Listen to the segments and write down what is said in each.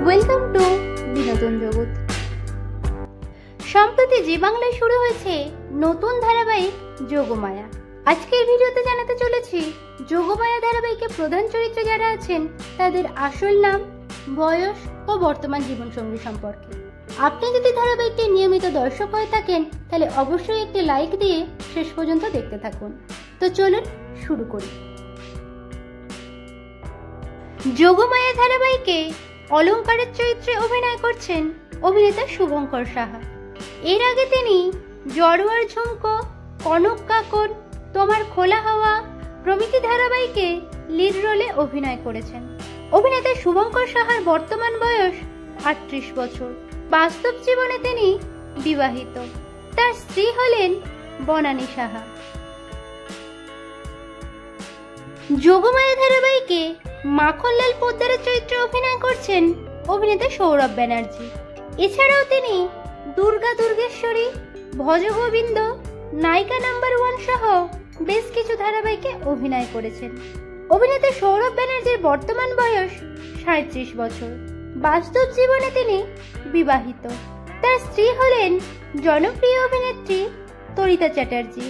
Welcome to বিনোদন জগৎ। সম্প্রতি জি বাংলায় শুরু হয়েছে নতুন ধারাবাহিক যোগমায়া। আজকের ভিডিওতে জানাতে চলেছি যোগমায়া ধারাবাহিকে প্রধান চরিত্রে যারা আছেন তাদের আসল নাম, বয়স ও বর্তমান জীবনসঙ্গী সম্পর্কে। আপনি যদি ধারাবাহিকটি নিয়মিত দর্শক হয়ে থাকেন তাহলে অবশ্যই একটি লাইক দিয়ে শেষ পর্যন্ত দেখতে থাকুন। তো চলুন শুরু করি। যোগমায়া ধারাবাহিকে অলঙ্কারের চরিত্রে অভিনয় করছেন অভিনেতা শুভঙ্কর সাহা। এর আগে তিনি জড়োয়ার ঝুমকো, কনক কাকন, তোমার খোলা হাওয়া প্রভৃতি ধারাবাহিকে লিড রোলে অভিনয় করেছেন। অভিনেতা শুভঙ্কর সাহার বর্তমান বয়স 38 বছর। বাস্তব জীবনে তিনি বিবাহিত। তার স্ত্রী হলেন বনানী সাহা। যোগমায়া ধারাবাহিকে মাখনলাল পোদ্দারের চরিত্রে অভিনয় করছেন অভিনেতা সৌরভ ব্যানার্জি। এছাড়াও তিনি দুর্গা দুর্গেশ্বরী, ভজগোবিন্দ, নায়িকা নাম্বার 1 সহ বেশ কিছু ধারাবাহিকে অভিনয় করেছেন। অভিনেতা সৌরভ ব্যানার্জির বর্তমান বয়স 37 বছর। বাস্তব জীবনে তিনি বিবাহিত। তার স্ত্রী হলেন জনপ্রিয় অভিনেত্রী তরিতা চ্যাটার্জি।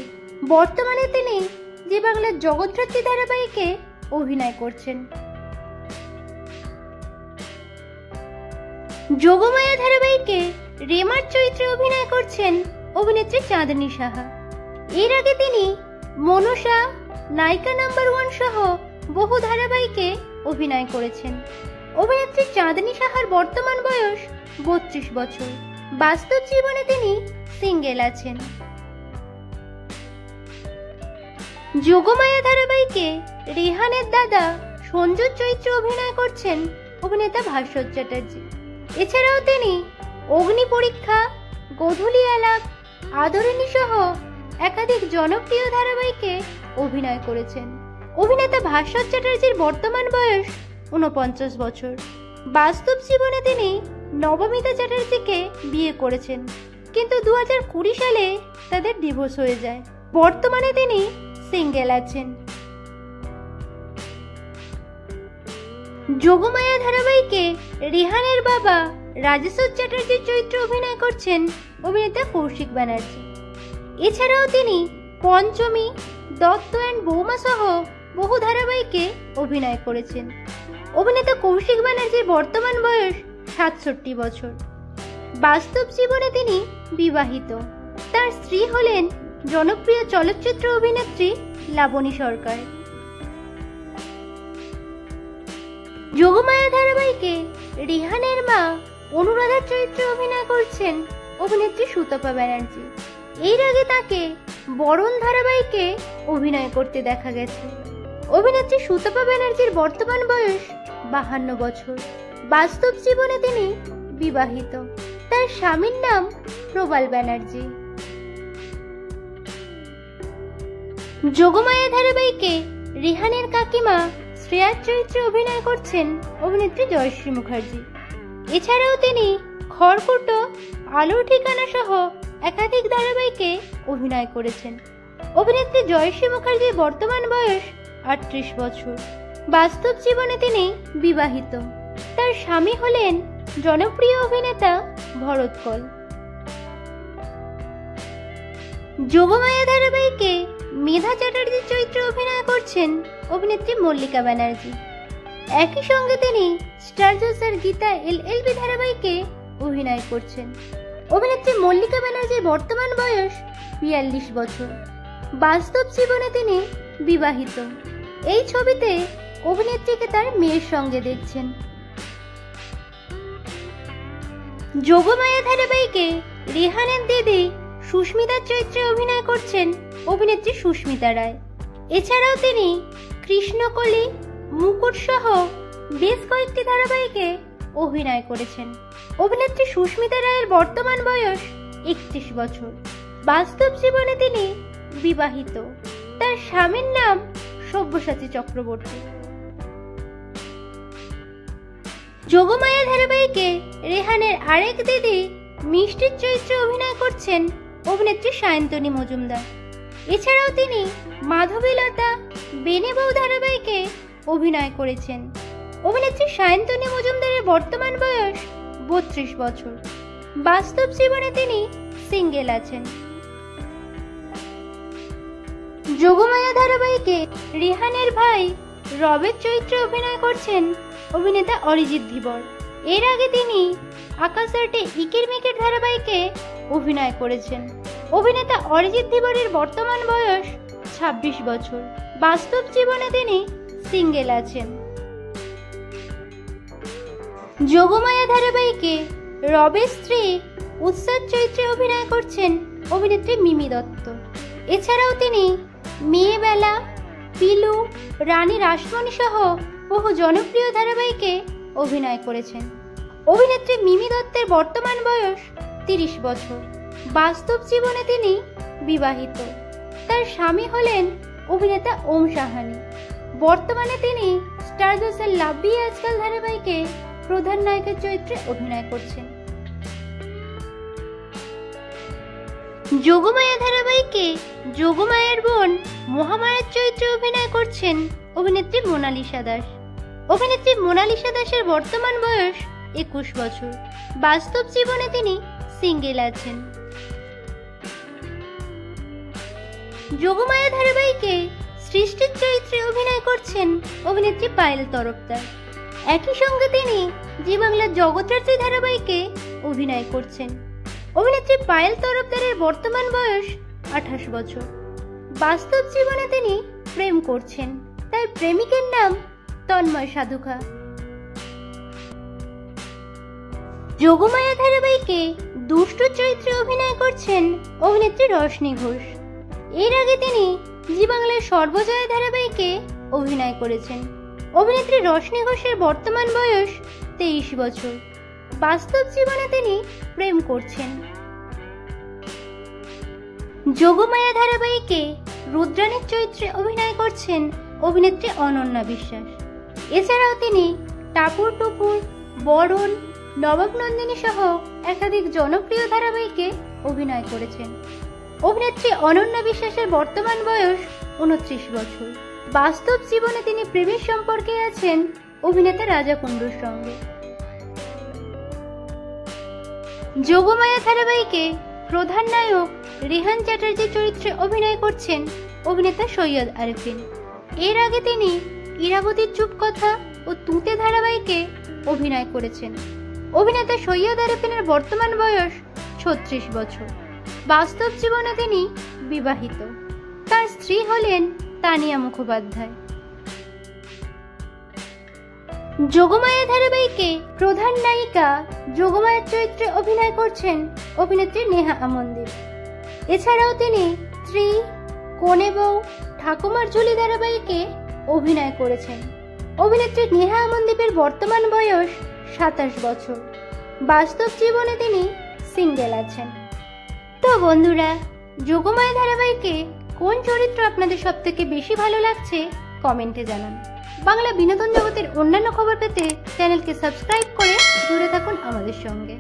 বর্তমানে তিনি জি বাংলার জগদ্ধাত্রী ধারাবাহিকে অভিনয় করছেন। যোগমায়া ধারাবাহিকে রেমার চরিত্রে অভিনয় করছেন অভিনেত্রী চাঁদনী সাহা। এর আগে তিনি মনসা, নায়িকা নাম্বার 1 সহ বহু ধারাবাহিকে অভিনয় করেছেন। অভিনেত্রী চাঁদনী সাহার বর্তমান বয়স 32 বছর। বাস্তব জীবনে তিনি সিঙ্গেল আছেন। যোগমায়া ধারাবাহিকে রেহানের দাদা সঞ্জুর চরিত্রে অভিনয় করছেন অভিনেতা ভাস্বর চ্যাটার্জি। এছাড়াও তিনি অগ্নি পরীক্ষা, গোধূলি আলাপ, আদরিণী সহ একাধিক জনপ্রিয় ধারাবাহিকে অভিনয় করেছেন। অভিনেতা ভাস্বর চ্যাটার্জির বর্তমান বয়স 49 বছর। বাস্তব জীবনে তিনি নবমিতা চ্যাটার্জিকে বিয়ে করেছেন, কিন্তু 2020 সালে তাদের ডিভোর্স হয়ে যায়। বর্তমানে তিনি সিঙ্গেল আছেন। যোগমায়া ধারাবাহিকে রেহানের বাবা রাজেশ্বর চ্যাটার্জির চরিত্রে অভিনয় করছেন অভিনেতা কৌশিক ব্যানার্জি। এছাড়াও তিনি পঞ্চমী, দত্ত অ্যান্ড বৌমা সহ বহু ধারাবাহিকে অভিনয় করেছেন। অভিনেতা কৌশিক ব্যানার্জির বর্তমান বয়স 67 বছর। বাস্তব জীবনে তিনি বিবাহিত। তার স্ত্রী হলেন জনপ্রিয় চলচ্চিত্র অভিনেত্রী লাবণী সরকার। যোগমায়া ধারাবাহিকে রেহানের মা অনুরাধার চরিত্রে অভিনয় করছেন অভিনেত্রী সুতপা ব্যানার্জি। এর আগে তাকে বরণ ধারাবাহিকে অভিনয় করতে দেখা গেছে। অভিনেত্রী সুতপা ব্যানার্জির বর্তমান বয়স 52 বছর। বাস্তব জীবনে তিনি বিবাহিত। তার স্বামীর নাম প্রবাল ব্যানার্জি। যোগমায়া ধারাবাহিকে রেহানের কাকিমা শ্রেয়ার চরিত্রে অভিনয় করছেন অভিনেত্রী জয়শ্রী মুখার্জি। এছাড়াও তিনি খড়কুটো, আলোর ঠিকানা সহ একাধিক ধারাবাহিকে অভিনয় করেছেন। অভিনেত্রী জয়শ্রী মুখার্জির বর্তমান বয়স 38 বছর। বাস্তব জীবনে তিনি বিবাহিত। তার স্বামী হলেন জনপ্রিয় অভিনেতা ভরত কল। যোগমায়া ধারাবাহিকে মেধা চ্যাটার্জির চরিত্রে অভিনয় করছেন অভিনেত্রী মল্লিকা ব্যানার্জি। একই সঙ্গে তিনি স্টার জলসার গীতা LLB ধারাবাহিকে অভিনয় করছেন। অভিনেত্রী মল্লিকা ব্যানার্জির বর্তমান বয়স 42 বছর। বাস্তব জীবনে তিনি বিবাহিত। এই ছবিতে অভিনেত্রীকে তার মেয়ের সঙ্গে দেখছেন। যোগমায়া ধারাবাহিকে রেহানের দিদি সুস্মিতার চরিত্রে অভিনয় করছেন অভিনেত্রী সুস্মিতা রায়। এছাড়াও তিনি কৃষ্ণকলি, মুকুট সহ বেশ কয়েকটি ধারাবাহিকে অভিনয় করেছেন। অভিনেত্রী সুস্মিতা রায়ের বর্তমান বয়স 31 বছর। বাস্তব জীবনে তিনি বিবাহিত। তার স্বামীর নাম সব্যসাচী চক্রবর্তী। যোগমায়া ধারাবাহিকে রেহানের আরেক দিদি মিষ্টির চরিত্রে অভিনয় করছেন অভিনেত্রী সায়ন্তনী মজুমদার। এছাড়াও তিনি মাধবীলতা, বেনে বউ ধারাবাহিকে অভিনয় করেছেন। অভিনেত্রী সায়ন্তনী মজুমদারের বর্তমান বয়স 32 বছর। বাস্তব জীবনে তিনি সিঙ্গেল আছেন। যোগমায়া ধারাবাহিকে রেহানের ভাই রবের চরিত্রে অভিনয় করছেন অভিনেতা অরিজিৎ ধীবর। এর আগে তিনি আকাশ আর্টে ইকির মিকির ধারাবাহিকে অভিনয় করেছেন। অভিনেতা অরিজিৎ ধীবরের বর্তমান বয়স 26 বছর। বাস্তব জীবনে তিনি সিঙ্গেল আছেন। যোগমায়া ধারাবাহিকে রবের স্ত্রী উৎসার চরিত্রে অভিনয় করছেন অভিনেত্রী মিমি দত্ত। এছাড়াও তিনি মেয়েবেলা, পিলু, রানী রাসমণি সহ বহু জনপ্রিয় ধারাবাহিকে অভিনয় করেছেন। অভিনেত্রী মিমি দত্তের বর্তমান বয়স 30 বছর। বাস্তব জীবনে তিনি বিবাহিত। তার স্বামী হলেন অভিনেতা ওম সাহানি। বর্তমানে তিনি স্টার জলসার লাভ বিয়ে আজকাল ধারাবাহিকে প্রধান নায়কের চরিত্রে অভিনয় করছেন। যোগমায়া ধারাবাহিকে যোগমায়ার বোন মহামায়ার চরিত্রে অভিনয় করছেন অভিনেত্রী মোনালিসা দাস। অভিনেত্রী মোনালিসা দাসের বর্তমান বয়স 21 বছর। বাস্তব জীবনে তিনি সিঙ্গেল আছেন। যোগমায়া ধারাবাহিকে সৃষ্টির চরিত্রে অভিনয় করছেন অভিনেত্রী পায়েল তরফদার। একই সঙ্গে তিনি জি বাংলার জগৎরাত্রি ধারাবাহিকে অভিনয় করছেন। অভিনেত্রী পায়েল তরফদারের বর্তমান বয়স 28 বছর। বাস্তব জীবনে তিনি প্রেম করছেন। তার প্রেমিকের নাম তন্ময় সাধুখা। যোগমায়া ধারাবাহিকে দুষ্ট চরিত্রে অভিনয় করছেন অভিনেত্রী রশনি ঘোষ। এর আগে তিনি জি বাংলার সর্বজয়া ধারাবাহিকে অভিনয় করেছেন। অভিনেত্রী রশনি ঘোষের বর্তমান বয়স 23 বছর। বাস্তব জীবনে তিনি প্রেম করছেন। যোগমায়া ধারাবাহিকে রুদ্রাণীর চরিত্রে অভিনয় করছেন অভিনেত্রী অনন্যা বিশ্বাস। এছাড়াও তিনি টাপুর টুপুর, বরণ, নবাব নন্দিনী সহ একাধিক জনপ্রিয় ধারাবাহিকে অভিনয় করেছেন। অভিনেত্রী অনন্যা বিশ্বাসের বর্তমান বয়স 29 বছর। বাস্তব জীবনে তিনি প্রেমের সম্পর্কে আছেন অভিনেতা রাজা কুণ্ডুর সঙ্গে। যোগমায়া ধারাবাহিকে প্রধান নায়ক রেহান চ্যাটার্জি চরিত্রে অভিনয় করছেন অভিনেতা সৈয়দ আরেফিন। এর আগে তিনি ইরাবতীর চুপ কথা ও তুতে ধারাবাহিকে অভিনয় করেছেন। অভিনেতা সৈয়দ আরেফিনের বর্তমান বয়স 36 বছর। বাস্তব জীবনে তিনি বিবাহিত। তার স্ত্রী হলেন তানিয়া মুখোপাধ্যায়। যোগমায়া ধারাবাহিকে প্রধান নায়িকা যোগমায়ার চরিত্রে অভিনয় করছেন অভিনেত্রী নেহা আমনদীপ। এছাড়াও তিনি স্ত্রী, কোনে বউ, ঠাকুমার ঝুলি ধারাবাহিকে অভিনয় করেছেন। অভিনেত্রী নেহা আমনদীপের বর্তমান বয়স 27 বছর। বাস্তব জীবনে তিনি সিঙ্গেল আছেন। তো বন্ধুরা, যোগমায়া ধারাবাহিকে কোন চরিত্র আপনাদের সবথেকে বেশি ভালো লাগছে কমেন্টে জানান। বাংলা বিনোদন জগতের অন্যান্য খবর পেতে চ্যানেলকে সাবস্ক্রাইব করে জুড়ে থাকুন আমাদের সঙ্গে।